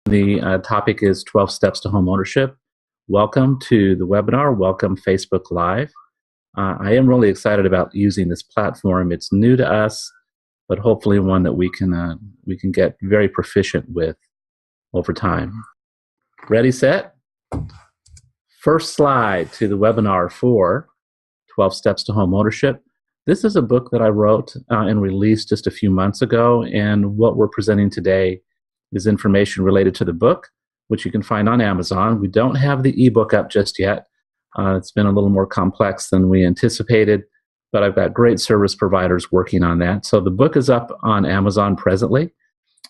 The topic is 12 Steps to Homeownership. Welcome to the webinar. Welcome Facebook Live. I am really excited about using this platform. It's new to us, but hopefully one that we can get very proficient with over time. Ready, set? First slide to the webinar for 12 Steps to Homeownership. This is a book that I wrote and released just a few months ago, and what we're presenting today is information related to the book, which you can find on Amazon. We don't have the ebook up just yet. It's been a little more complex than we anticipated, but I've got great service providers working on that. So the book is up on Amazon presently,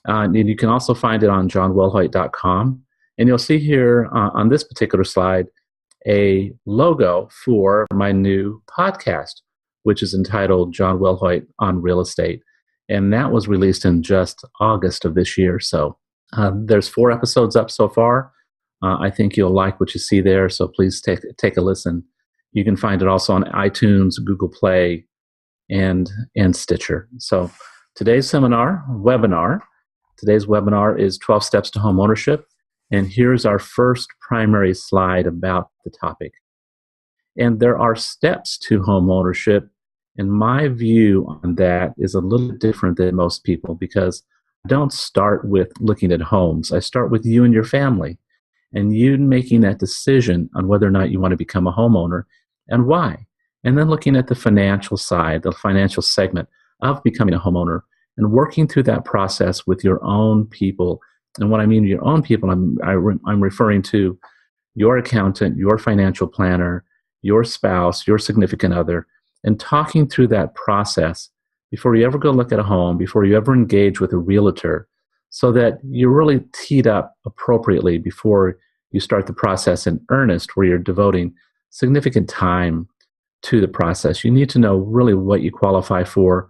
and you can also find it on johnwellhoyt.com. And you'll see here on this particular slide a logo for my new podcast, which is entitled John Wellhoyt on Real Estate. And that was released in just August of this year. So there's 4 episodes up so far. I think you'll like what you see there, so please take a listen. You can find it also on iTunes, Google Play, and Stitcher. So today's webinar is 12 Steps to Homeownership. And here's our first primary slide about the topic. And there are steps to homeownership. And my view on that is a little different than most people, because I don't start with looking at homes. I start with you and your family, and you making that decision on whether or not you want to become a homeowner and why. And then looking at the financial side, the financial segment of becoming a homeowner, and working through that process with your own people. And what I mean your own people, I'm referring to your accountant, your financial planner, your spouse, your significant other, and talking through that process before you ever go look at a home, before you ever engage with a realtor, so that you're really teed up appropriately before you start the process in earnest, where you're devoting significant time to the process. You need to know really what you qualify for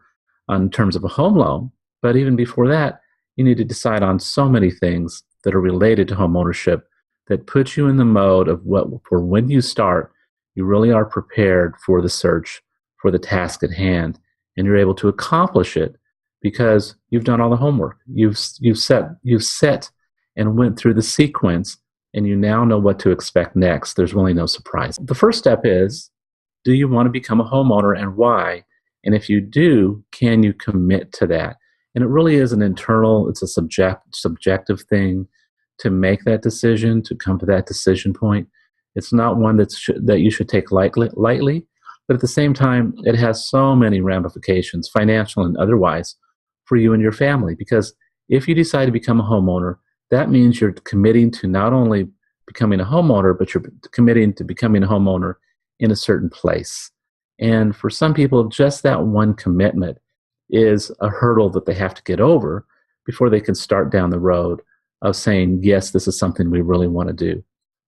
in terms of a home loan, but even before that, you need to decide on so many things that are related to home ownership that put you in the mode of for when you start, you really are prepared for the search, for the task at hand, and you're able to accomplish it because you've done all the homework. You've set and went through the sequence, and you now know what to expect next. There's really no surprise. The first step is, do you want to become a homeowner and why? And if you do, can you commit to that? And it really is it's a subjective thing to make that decision, to come to that decision point. It's not one that you should take lightly, but at the same time, it has so many ramifications, financial and otherwise, for you and your family. Because if you decide to become a homeowner, that means you're committing to not only becoming a homeowner, but you're committing to becoming a homeowner in a certain place. And for some people, just that one commitment is a hurdle that they have to get over before they can start down the road of saying, yes, this is something we really want to do.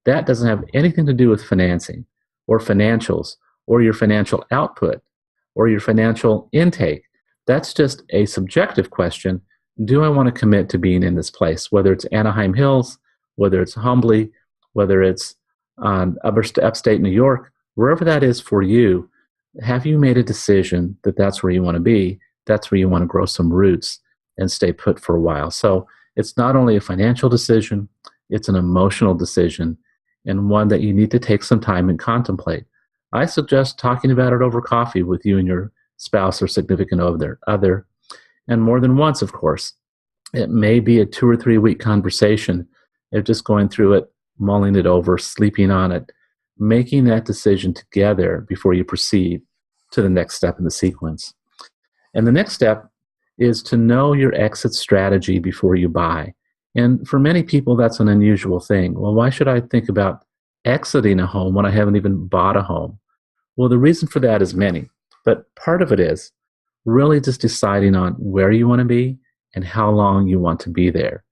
That doesn't have anything to do with financing or financials or your financial output or your financial intake. That's just a subjective question. Do I want to commit to being in this place? Whether it's Anaheim Hills, whether it's Humbly, whether it's upstate New York, wherever that is for you, have you made a decision that that's where you want to be? That's where you want to grow some roots and stay put for a while. So it's not only a financial decision, it's an emotional decision, and one that you need to take some time and contemplate. I suggest talking about it over coffee with you and your spouse or significant other, and more than once, of course. It may be a 2 or 3 week conversation of just going through it, mulling it over, sleeping on it, making that decision together before you proceed to the next step in the sequence. And the next step is to know your exit strategy before you buy. And for many people, that's an unusual thing. Well, why should I think about exiting a home when I haven't even bought a home? Well, the reason for that is many, but part of it is really just deciding on where you want to be and how long you want to be there.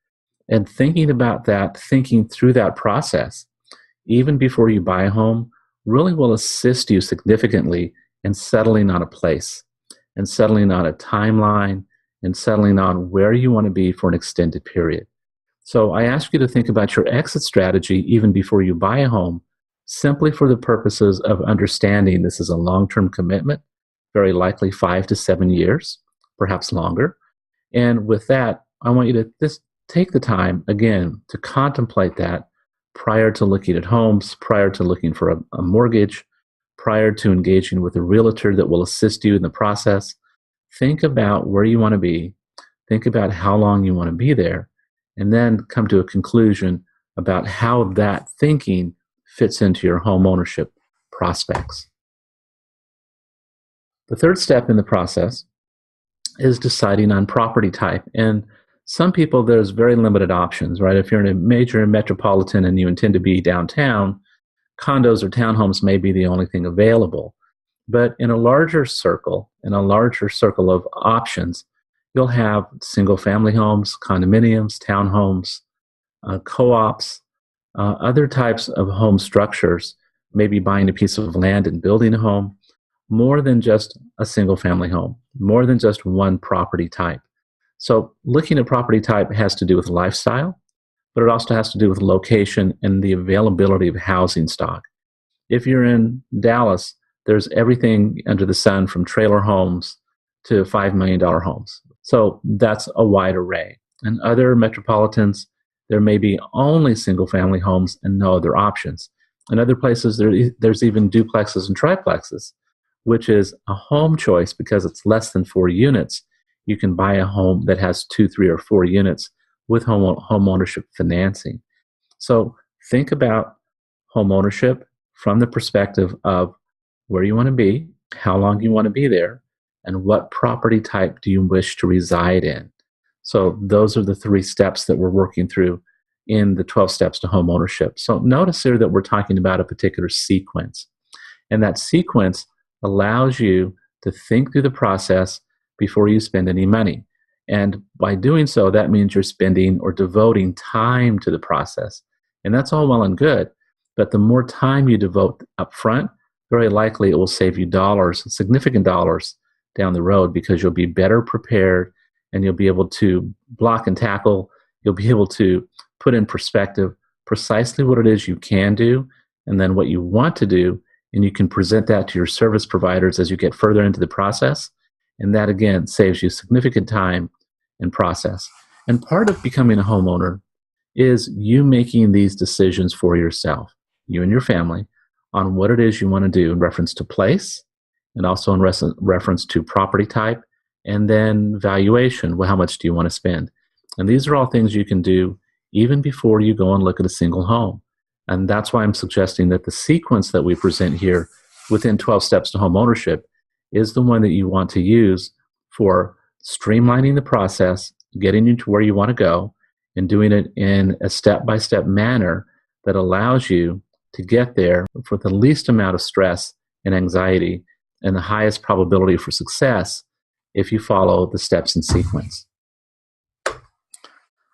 And thinking about that, thinking through that process, even before you buy a home, really will assist you significantly in settling on a place, and settling on a timeline, and settling on where you want to be for an extended period. So I ask you to think about your exit strategy even before you buy a home, simply for the purposes of understanding this is a long-term commitment, very likely 5 to 7 years, perhaps longer. And with that, I want you to just take the time, again, to contemplate that prior to looking at homes, prior to looking for a mortgage, prior to engaging with a realtor that will assist you in the process. Think about where you want to be, think about how long you want to be there, and then come to a conclusion about how that thinking fits into your home ownership prospects. The third step in the process is deciding on property type. And some people, there's very limited options, right? If you're in a major metropolitan and you intend to be downtown, condos or townhomes may be the only thing available. But in a larger circle of options, you'll have single family homes, condominiums, townhomes, co-ops, other types of home structures, maybe buying a piece of land and building a home, more than just a single family home, more than just one property type. So looking at property type has to do with lifestyle, but it also has to do with location and the availability of housing stock. If you're in Dallas, there's everything under the sun from trailer homes to $5 million homes. So that's a wide array. In other metropolitans, there may be only single family homes and no other options. In other places, there's even duplexes and triplexes, which is a home choice because it's less than 4 units. You can buy a home that has 2, 3, or 4 units with home ownership financing. So think about home ownership from the perspective of where you want to be, how long you want to be there, and what property type do you wish to reside in. So those are the 3 steps that we're working through in the 12 steps to home ownership. So notice here that we're talking about a particular sequence. And that sequence allows you to think through the process before you spend any money. And by doing so, that means you're spending or devoting time to the process. And that's all well and good. But the more time you devote up front, very likely it will save you dollars, significant dollars down the road, because you'll be better prepared and you'll be able to block and tackle. You'll be able to put in perspective precisely what it is you can do and then what you want to do. And you can present that to your service providers as you get further into the process. And that, again, saves you significant time and process. And part of becoming a homeowner is you making these decisions for yourself, you and your family, on what it is you want to do in reference to place and also in reference to property type, and then valuation. Well, how much do you want to spend? And these are all things you can do even before you go and look at a single home. And that's why I'm suggesting that the sequence that we present here within 12 steps to home ownership is the one that you want to use for streamlining the process, getting you to where you want to go, and doing it in a step-by-step manner that allows you to get there for the least amount of stress and anxiety and the highest probability for success if you follow the steps in sequence.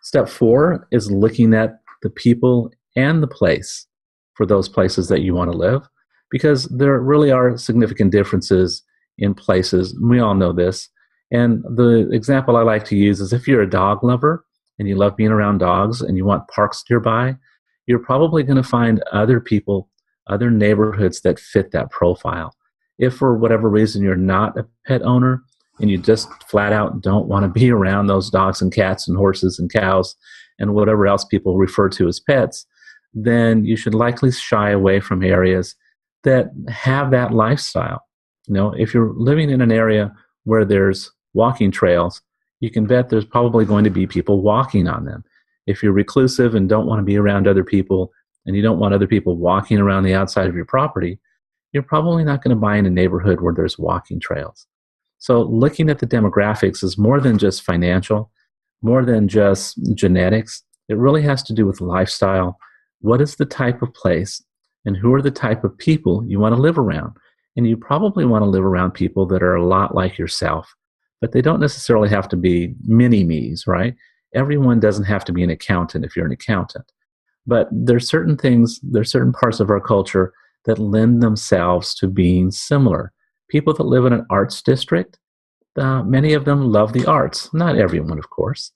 Step 4 is looking at the people and the place for those places that you want to live, because there really are significant differences in places. We all know this. And the example I like to use is if you're a dog lover and you love being around dogs and you want parks nearby, you're probably going to find other people, other neighborhoods that fit that profile. If for whatever reason you're not a pet owner and you just flat out don't want to be around those dogs and cats and horses and cows and whatever else people refer to as pets, then you should likely shy away from areas that have that lifestyle. You know, if you're living in an area where there's walking trails, you can bet there's probably going to be people walking on them. If you're reclusive and don't want to be around other people, and you don't want other people walking around the outside of your property, you're probably not going to buy in a neighborhood where there's walking trails. So looking at the demographics is more than just financial, more than just genetics. It really has to do with lifestyle. What is the type of place and who are the type of people you want to live around? And you probably want to live around people that are a lot like yourself, but they don't necessarily have to be mini-me's, right? Everyone doesn't have to be an accountant if you're an accountant. But there's certain things, there's certain parts of our culture that lend themselves to being similar. People that live in an arts district, many of them love the arts. Not everyone, of course.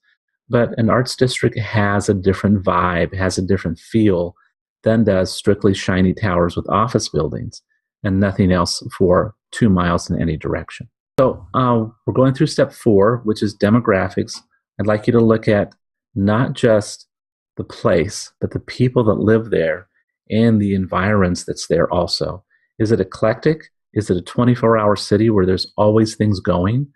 But an arts district has a different vibe, has a different feel than does strictly shiny towers with office buildings and nothing else for 2 miles in any direction. So we're going through step 4, which is demographics. I'd like you to look at not just the place, but the people that live there and the environs that's there also. Is it eclectic? Is it a 24-hour city where there's always things going?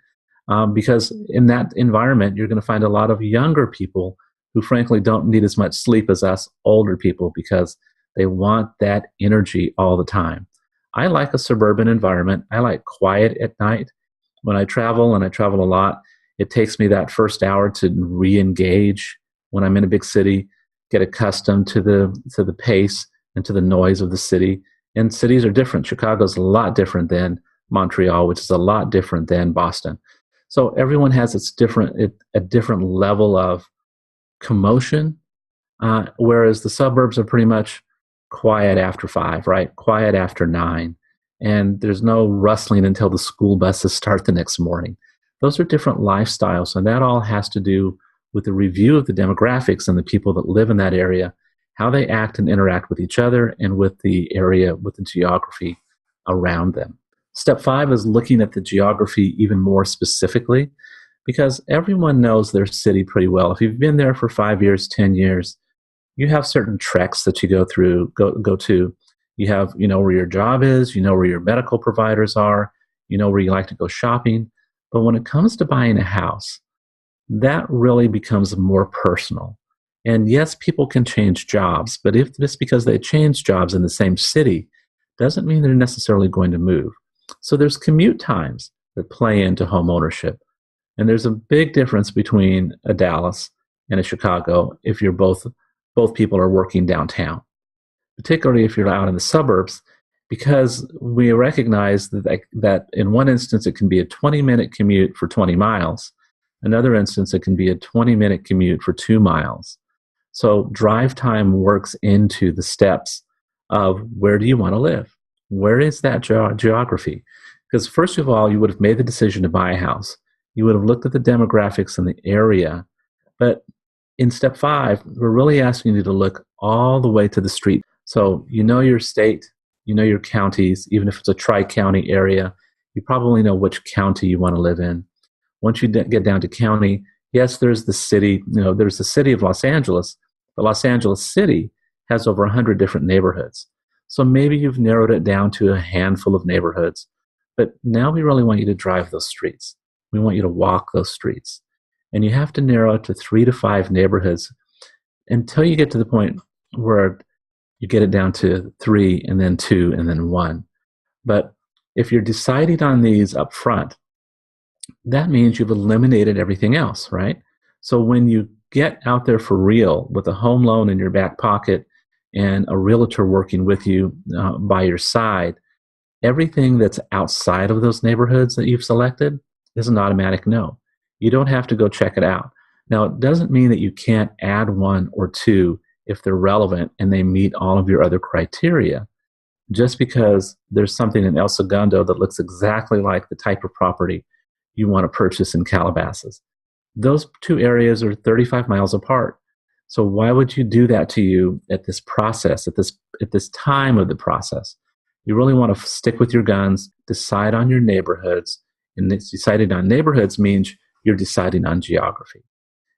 Because in that environment, you're going to find a lot of younger people who, frankly, don't need as much sleep as us older people because they want that energy all the time. I like a suburban environment. I like quiet at night. When I travel, and I travel a lot, it takes me that first hour to re-engage when I'm in a big city, get accustomed to the pace and to the noise of the city. And cities are different. Chicago's a lot different than Montreal, which is a lot different than Boston. So everyone has a different level of commotion, whereas the suburbs are pretty much quiet after 5, right? Quiet after 9, and there's no rustling until the school buses start the next morning. Those are different lifestyles, and that all has to do with the review of the demographics and the people that live in that area, how they act and interact with each other and with the area, with the geography around them. Step 5 is looking at the geography even more specifically, because everyone knows their city pretty well. If you've been there for 5 years, 10 years, you have certain treks that you go to. You know where your job is, you know where your medical providers are, you know where you like to go shopping. But when it comes to buying a house, that really becomes more personal. And yes, people can change jobs, but if just because they change jobs in the same city doesn't mean they're necessarily going to move. So there's commute times that play into home ownership. And there's a big difference between a Dallas and a Chicago if both people are working downtown, particularly if you're out in the suburbs, because we recognize that in one instance it can be a 20-minute commute for 20 miles. Another instance it can be a 20-minute commute for 2 miles. So drive time works into the steps of where do you want to live? Where is that geography? Because first of all, you would have made the decision to buy a house. You would have looked at the demographics in the area. But in step 5, we're really asking you to look all the way to the street. So you know your state, you know your counties, even if it's a tri-county area, you probably know which county you want to live in. Once you get down to county, yes, there's the city, there's the city of Los Angeles, but Los Angeles City has over 100 different neighborhoods. So maybe you've narrowed it down to a handful of neighborhoods, but now we really want you to drive those streets. We want you to walk those streets. And you have to narrow it to 3 to 5 neighborhoods until you get to the point where you get it down to 3 and then 2 and then 1. But if you're deciding on these up front, that means you've eliminated everything else, right? So when you get out there for real with a home loan in your back pocket and a realtor working with you by your side, everything that's outside of those neighborhoods that you've selected is an automatic no. You don't have to go check it out. Now, it doesn't mean that you can't add 1 or 2 if they're relevant and they meet all of your other criteria. Just because there's something in El Segundo that looks exactly like the type of property you want to purchase in Calabasas. Those 2 areas are 35 miles apart. So why would you do that to you at this process, at this time of the process? You really want to stick with your guns, decide on your neighborhoods, and deciding on neighborhoods means you're deciding on geography.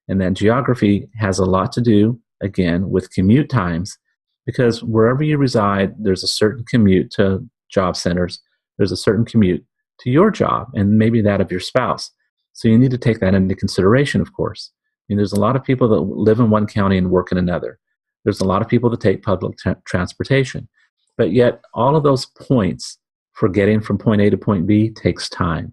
And that geography has a lot to do, again, with commute times, because wherever you reside, there's a certain commute to job centers, there's a certain commute to your job, and maybe that of your spouse. So you need to take that into consideration, of course. There's a lot of people that live in one county and work in another. There's a lot of people that take public transportation. But yet, all of those points for getting from point A to point B takes time.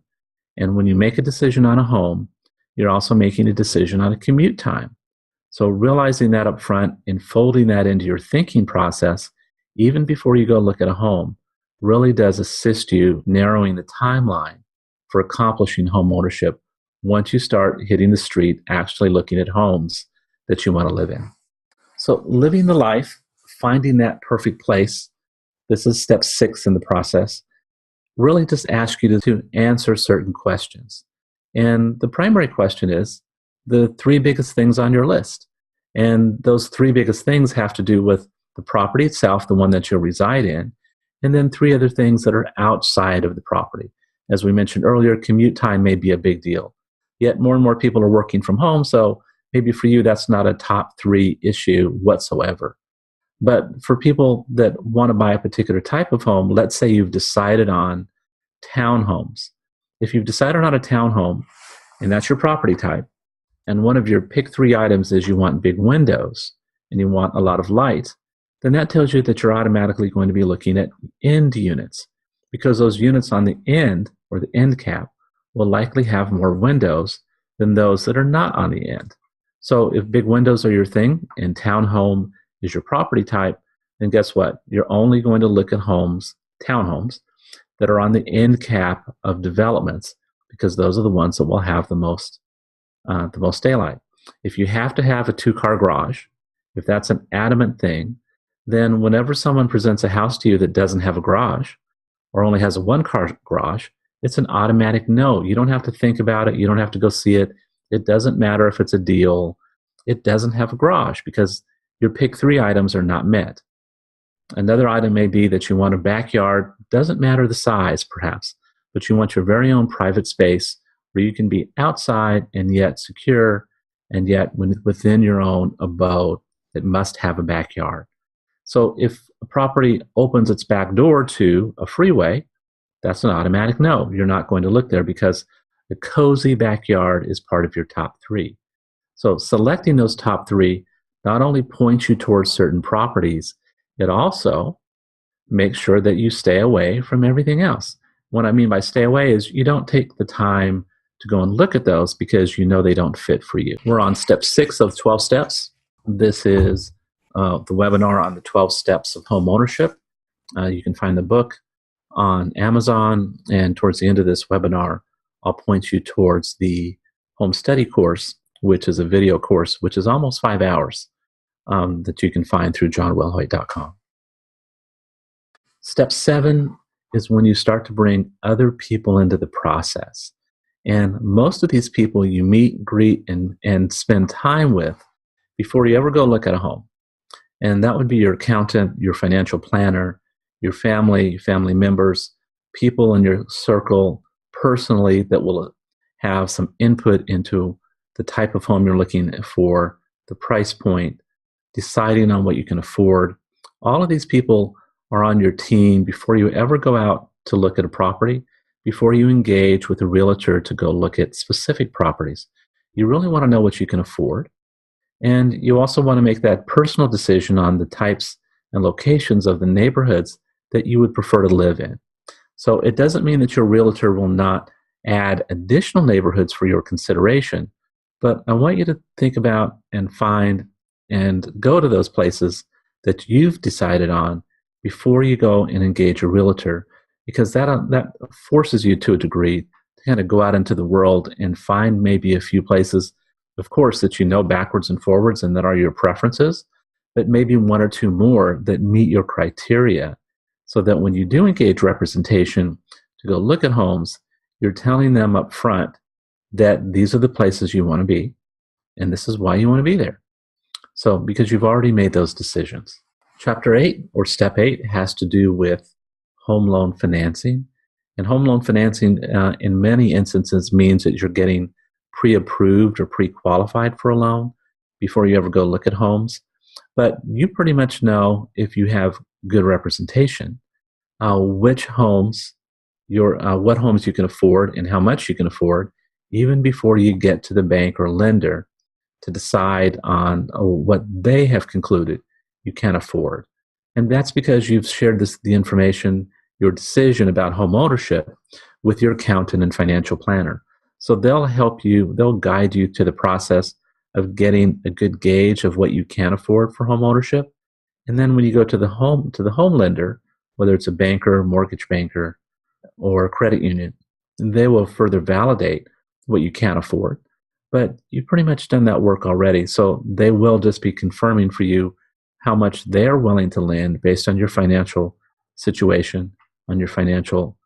And when you make a decision on a home, you're also making a decision on a commute time. So realizing that up front and folding that into your thinking process, even before you go look at a home, really does assist you narrowing the timeline for accomplishing home ownership once you start hitting the street, actually looking at homes that you want to live in. So living the life, finding that perfect place, this is step 6 in the process, really just ask you to answer certain questions. And the primary question is the 3 biggest things on your list. And those 3 biggest things have to do with the property itself, the one that you'll reside in, and then 3 other things that are outside of the property. As we mentioned earlier, commute time may be a big deal. Yet more and more people are working from home, so maybe for you that's not a top three issue whatsoever. But for people that want to buy a particular type of home, let's say you've decided on townhomes. If you've decided on a townhome and that's your property type, and one of your pick three items is you want big windows and you want a lot of light, then that tells you that you're automatically going to be looking at end units, because those units on the end or the end cap will likely have more windows than those that are not on the end. So if big windows are your thing and townhome is your property type, then guess what? You're only going to look at townhomes, that are on the end cap of developments, because those are the ones that will have the most daylight. If you have to have a two-car garage, if that's an adamant thing, then whenever someone presents a house to you that doesn't have a garage or only has a one-car garage, it's an automatic no. You don't have to think about it. You don't have to go see it. It doesn't matter if it's a deal. It doesn't have a garage because your pick three items are not met. Another item may be that you want a backyard. Doesn't matter the size, perhaps, but you want your very own private space where you can be outside and yet secure, and yet within your own abode. It must have a backyard. So if a property opens its back door to a freeway, that's an automatic no. You're not going to look there because the cozy backyard is part of your top three. So selecting those top three not only points you towards certain properties, it also makes sure that you stay away from everything else. What I mean by stay away is you don't take the time to go and look at those because you know they don't fit for you. We're on step 6 of 12 steps. This is the webinar on the 12 steps of home ownership. You can find the book on Amazon, and towards the end of this webinar, I'll point you towards the home study course, which is a video course, which is almost 5 hours, that you can find through johnwellhoyt.com. Step 7 is when you start to bring other people into the process. And most of these people you meet, greet, and spend time with before you ever go look at a home. And that would be your accountant, your financial planner, your family members, people in your circle personally that will have some input into the type of home you're looking for, the price point, deciding on what you can afford. All of these people are on your team before you ever go out to look at a property, before you engage with a realtor to go look at specific properties. You really want to know what you can afford. And you also want to make that personal decision on the types and locations of the neighborhoods that you would prefer to live in. So it doesn't mean that your realtor will not add additional neighborhoods for your consideration, but I want you to think about and find and go to those places that you've decided on before you go and engage a realtor, because that forces you to a degree to kind of go out into the world and find maybe a few places, of course, that you know backwards and forwards and that are your preferences, but maybe one or two more that meet your criteria, so that when you do engage representation to go look at homes, you're telling them up front that these are the places you want to be, and this is why you want to be there. So, because you've already made those decisions. Chapter 8, or Step 8, has to do with home loan financing. And home loan financing, in many instances, means that you're getting pre-approved or pre-qualified for a loan before you ever go look at homes. But you pretty much know, if you have good representation, what homes you can afford and how much you can afford, even before you get to the bank or lender to decide on what they have concluded you can afford. And that's because you've shared the information, your decision about home ownership, with your accountant and financial planner. So they'll help you, they'll guide you to the process of getting a good gauge of what you can afford for home ownership. And then when you go to the home lender, whether it's a banker, mortgage banker, or a credit union, they will further validate what you can afford. But you've pretty much done that work already, so they will just be confirming for you how much they're willing to lend based on your financial situation, on your financial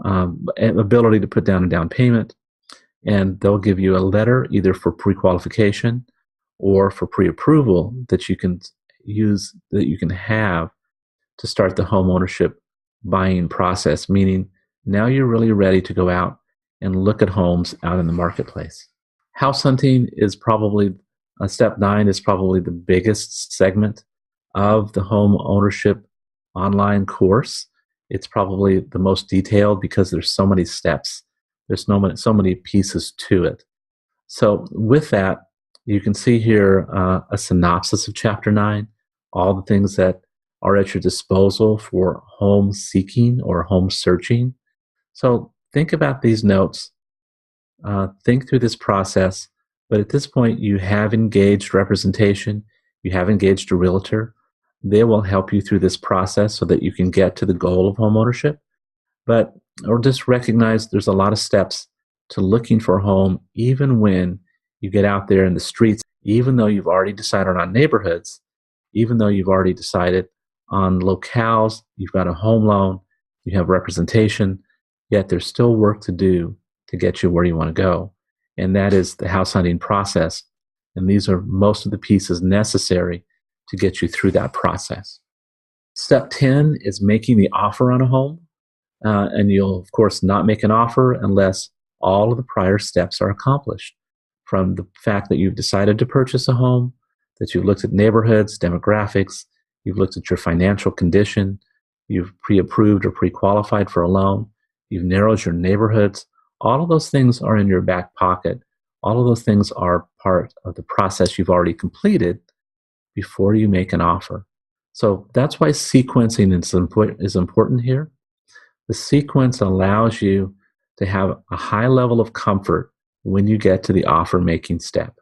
ability to put down a down payment. And they'll give you a letter either for pre-qualification or for pre-approval that you can use, that you can have to start the home ownership buying process, meaning now you're really ready to go out and look at homes out in the marketplace. House hunting is probably Step 9 is probably the biggest segment of the home ownership online course. It's probably the most detailed because there's so many steps. There's so many pieces to it. So with that, you can see here a synopsis of Chapter 9, all the things that are at your disposal for home seeking or home searching. So think about these notes, think through this process, but at this point you have engaged representation, you have engaged a realtor. They will help you through this process so that you can get to the goal of homeownership. But or just recognize there's a lot of steps to looking for a home, even when you get out there in the streets, even though you've already decided on neighborhoods, even though you've already decided on locales, you've got a home loan, you have representation, yet there's still work to do to get you where you want to go. And that is the house hunting process. And these are most of the pieces necessary to get you through that process. Step 10 is making the offer on a home. And you'll, of course, not make an offer unless all of the prior steps are accomplished. From the fact that you've decided to purchase a home, that you've looked at neighborhoods, demographics, you've looked at your financial condition, you've pre-approved or pre-qualified for a loan, you've narrowed your neighborhoods. All of those things are in your back pocket. All of those things are part of the process you've already completed before you make an offer. So that's why sequencing is important here. The sequence allows you to have a high level of comfort when you get to the offer making step,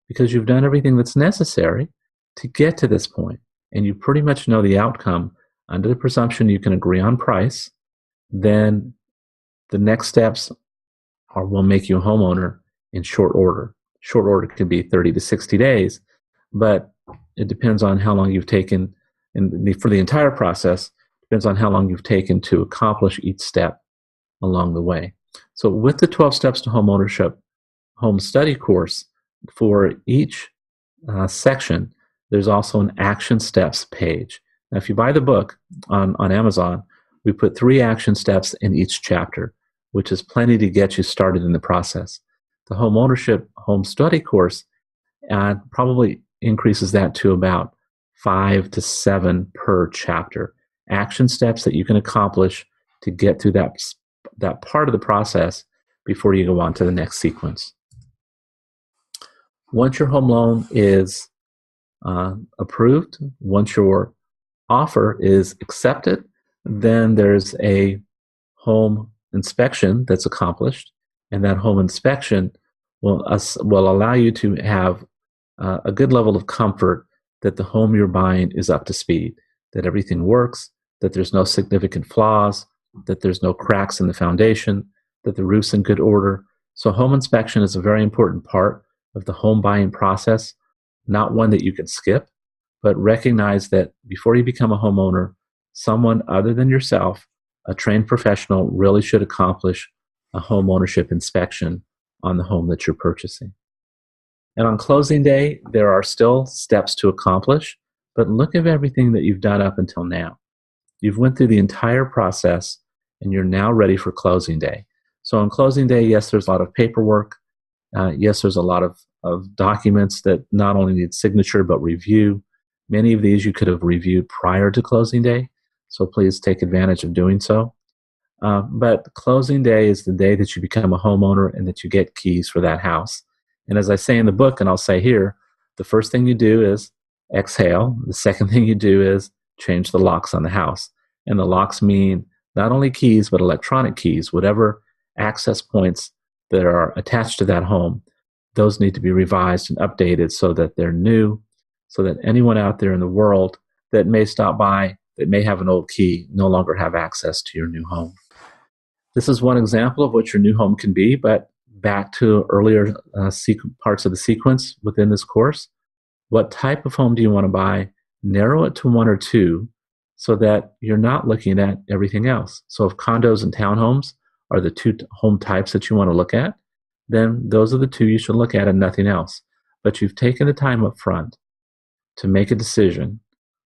because you've done everything that's necessary to get to this point, and you pretty much know the outcome under the presumption you can agree on price. Then the next steps will make you a homeowner in short order. Short order can be 30 to 60 days, but it depends on how long you've taken for the entire process. Depends on how long you've taken to accomplish each step along the way. So with the 12 Steps to Homeownership home study course, for each section, there's also an action steps page. Now, if you buy the book on Amazon, we put 3 action steps in each chapter, which is plenty to get you started in the process. The homeownership home study course probably increases that to about 5 to 7 per chapter. Action steps that you can accomplish to get through that part of the process before you go on to the next sequence. Once your home loan is approved, once your offer is accepted, then there's a home inspection that's accomplished, and that home inspection will allow you to have a good level of comfort that the home you're buying is up to speed, that everything works, that there's no significant flaws, that there's no cracks in the foundation, that the roof's in good order. So home inspection is a very important part of the home buying process, not one that you can skip, but recognize that before you become a homeowner, someone other than yourself, a trained professional, really should accomplish a home ownership inspection on the home that you're purchasing. And on closing day, there are still steps to accomplish, but look at everything that you've done up until now. You've went through the entire process, and you're now ready for closing day. So on closing day, yes, there's a lot of paperwork. Yes, there's a lot of documents that not only need signature, but review. Many of these you could have reviewed prior to closing day, so please take advantage of doing so. But closing day is the day that you become a homeowner and that you get keys for that house. And as I say in the book, and I'll say here, the first thing you do is exhale. The second thing you do is change the locks on the house. And the locks mean not only keys, but electronic keys. Whatever access points that are attached to that home, those need to be revised and updated so that they're new, so that anyone out there in the world that may stop by, that may have an old key, no longer have access to your new home. This is one example of what your new home can be, but back to earlier parts of the sequence within this course. What type of home do you want to buy? Narrow it to 1 or 2 so that you're not looking at everything else. So if condos and townhomes are the 2 home types that you want to look at, then those are the 2 you should look at and nothing else. But you've taken the time up front to make a decision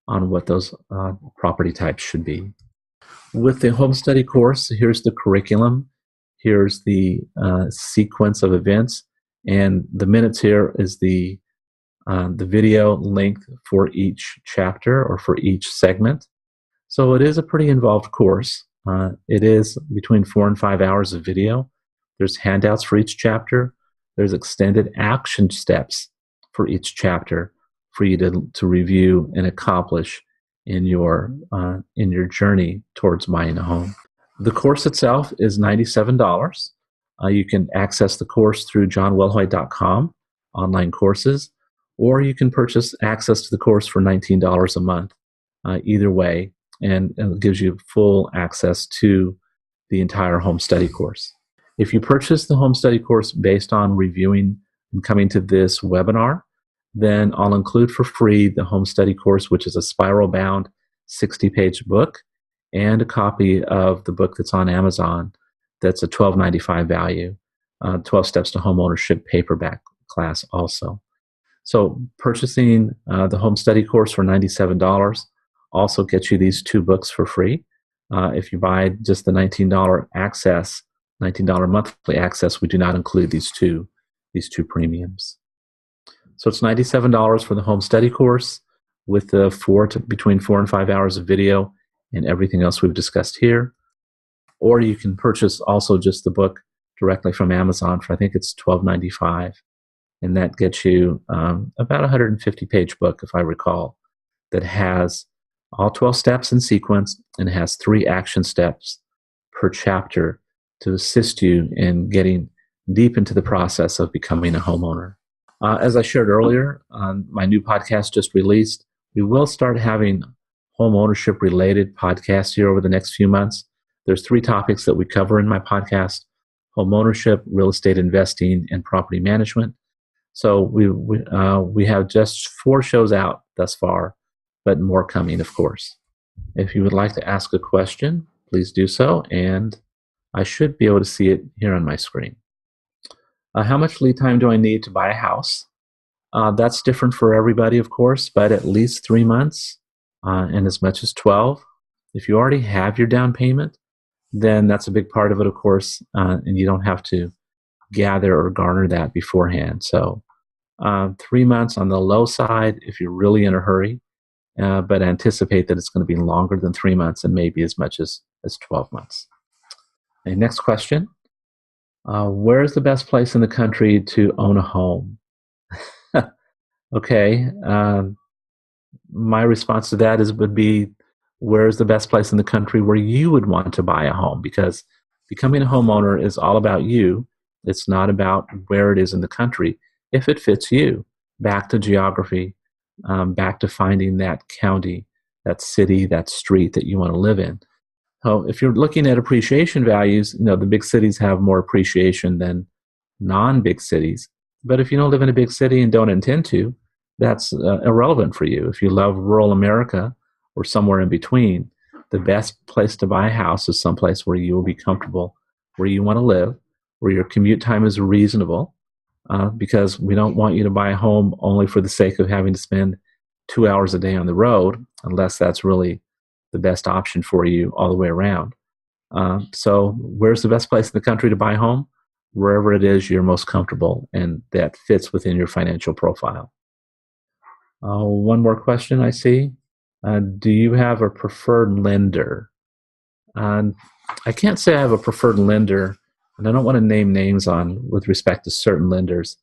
on what those property types should be. With the home study course, here's the curriculum. Here's the sequence of events. And the minutes here is the the video length for each chapter or for each segment. So it is a pretty involved course. It is between 4 and 5 hours of video. There's handouts for each chapter. There's extended action steps for each chapter for you to review and accomplish in your journey towards buying a home. The course itself is $97. You can access the course through johnwellhoy.com, online courses, or you can purchase access to the course for $19 a month. Either way, and it gives you full access to the entire home study course. If you purchase the home study course based on reviewing and coming to this webinar, then I'll include for free the home study course, which is a spiral-bound 60-page book, and a copy of the book that's on Amazon that's a $12.95 value, 12 Steps to Homeownership paperback class also. So purchasing the home study course for $97 also gets you these 2 books for free. If you buy just the $19 access, $19 monthly access, we do not include these two premiums. So it's $97 for the home study course with the between 4 and 5 hours of video and everything else we've discussed here. Or you can purchase also just the book directly from Amazon for, I think it's $12.95. And that gets you about a 150-page book, if I recall, that has all 12 steps in sequence and has 3 action steps per chapter to assist you in getting deep into the process of becoming a homeowner. As I shared earlier, my new podcast just released. We will start having home ownership related podcasts here over the next few months. There's 3 topics that we cover in my podcast: home ownership, real estate investing, and property management. So we have just 4 shows out thus far, but more coming, of course. If you would like to ask a question, please do so, and I should be able to see it here on my screen. How much lead time do I need to buy a house? That's different for everybody, of course, but at least 3 months and as much as 12. If you already have your down payment, then that's a big part of it, of course, and you don't have to gather or garner that beforehand. So 3 months on the low side if you're really in a hurry, but anticipate that it's going to be longer than 3 months and maybe as much as 12 months. Okay, next question. Where is the best place in the country to own a home? Okay, my response to that would be, where's the best place in the country where you would want to buy a home? Because becoming a homeowner is all about you. It's not about where it is in the country. If it fits you, back to geography, back to finding that county, that city, that street that you want to live in. So if you're looking at appreciation values, the big cities have more appreciation than non-big cities. But if you don't live in a big city and don't intend to, that's irrelevant for you. If you love rural America or somewhere in between, the best place to buy a house is someplace where you will be comfortable, where you want to live, where your commute time is reasonable, because we don't want you to buy a home only for the sake of having to spend 2 hours a day on the road, unless that's really the best option for you all the way around. So where's the best place in the country to buy a home? Wherever it is you're most comfortable and that fits within your financial profile. One more question I see. Do you have a preferred lender? I can't say I have a preferred lender, and I don't want to name names with respect to certain lenders,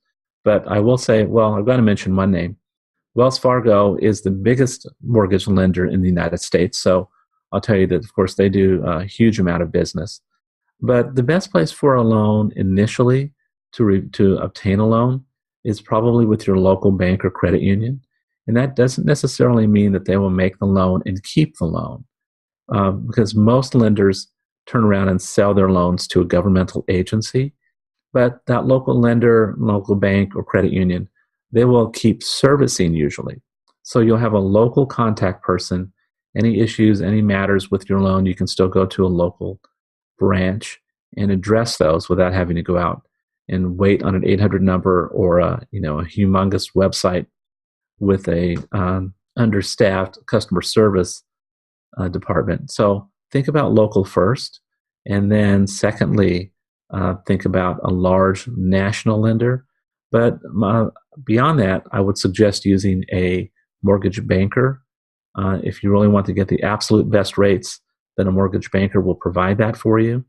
but I will say, well, I've got to mention one name. Wells Fargo is the biggest mortgage lender in the United States, so I'll tell you that, of course, they do a huge amount of business. But the best place for a loan initially to obtain a loan is probably with your local bank or credit union. And that doesn't necessarily mean that they will make the loan and keep the loan, because most lenders turn around and sell their loans to a governmental agency. But that local lender, local bank, or credit union, they will keep servicing usually. So you'll have a local contact person. Any issues, any matters with your loan, you can still go to a local branch and address those without having to go out and wait on an 800 number or a humongous website with a understaffed customer service department. So think about local first, and then secondly, think about a large national lender. But Beyond that, I would suggest using a mortgage banker. If you really want to get the absolute best rates, then a mortgage banker will provide that for you.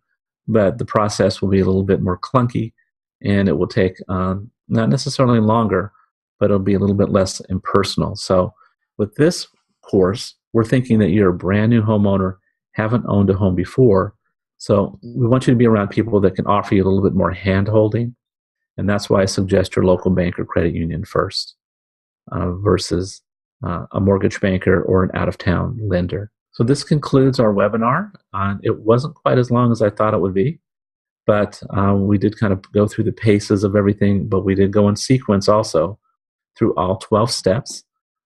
But the process will be a little bit more clunky, and it will take not necessarily longer, but it'll be a little bit less impersonal. So with this course, we're thinking that you're a brand new homeowner, haven't owned a home before. So we want you to be around people that can offer you a little bit more hand holding. And that's why I suggest your local bank or credit union first versus a mortgage banker or an out-of-town lender. So this concludes our webinar. It wasn't quite as long as I thought it would be, but we did kind of go through the paces of everything, but we did go in sequence also through all 12 steps.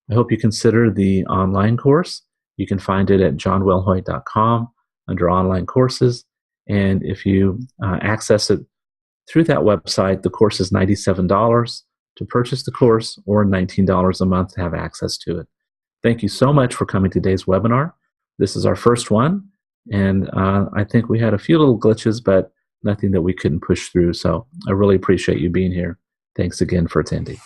I hope you consider the online course. You can find it at johnwellhoyt.com under online courses. And if you access it through that website, the course is $97 to purchase the course or $19 a month to have access to it. Thank you so much for coming to today's webinar. This is our first one, and I think we had a few little glitches, but nothing that we couldn't push through. So I really appreciate you being here. Thanks again for attending.